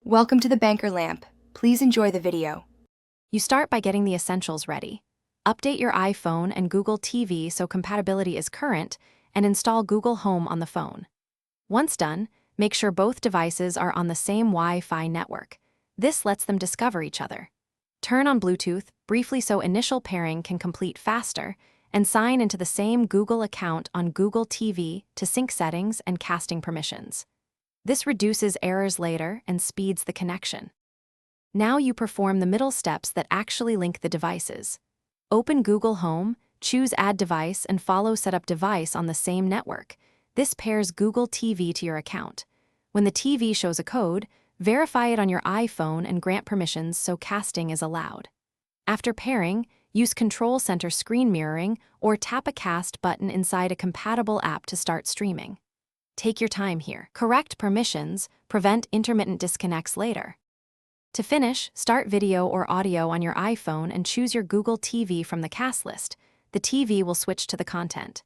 Welcome to the Banker Lamp. Please enjoy the video. You start by getting the essentials ready. Update your iPhone and Google TV so compatibility is current, and install Google Home on the phone. Once done, make sure both devices are on the same Wi-Fi network. This lets them discover each other. Turn on Bluetooth briefly so initial pairing can complete faster, and sign into the same Google account on Google TV to sync settings and casting permissions. This reduces errors later and speeds the connection. Now you perform the middle steps that actually link the devices. Open Google Home, choose Add Device, and follow Setup Device on the same network. This pairs Google TV to your account. When the TV shows a code, verify it on your iPhone and grant permissions so casting is allowed. After pairing, use Control Center screen mirroring or tap a cast button inside a compatible app to start streaming. Take your time here. Correct permissions, prevent intermittent disconnects later. To finish, start video or audio on your iPhone and choose your Google TV from the cast list. The TV will switch to the content.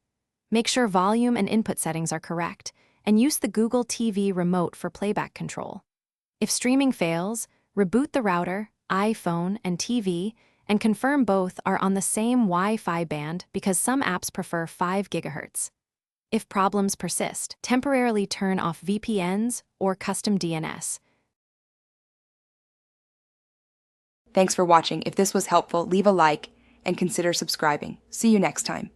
Make sure volume and input settings are correct, and use the Google TV remote for playback control. If streaming fails, reboot the router, iPhone, and TV, and confirm both are on the same Wi-Fi band because some apps prefer 5 GHz. If problems persist, temporarily turn off VPNs or custom DNS. Thanks for watching. If this was helpful, leave a like and consider subscribing. See you next time.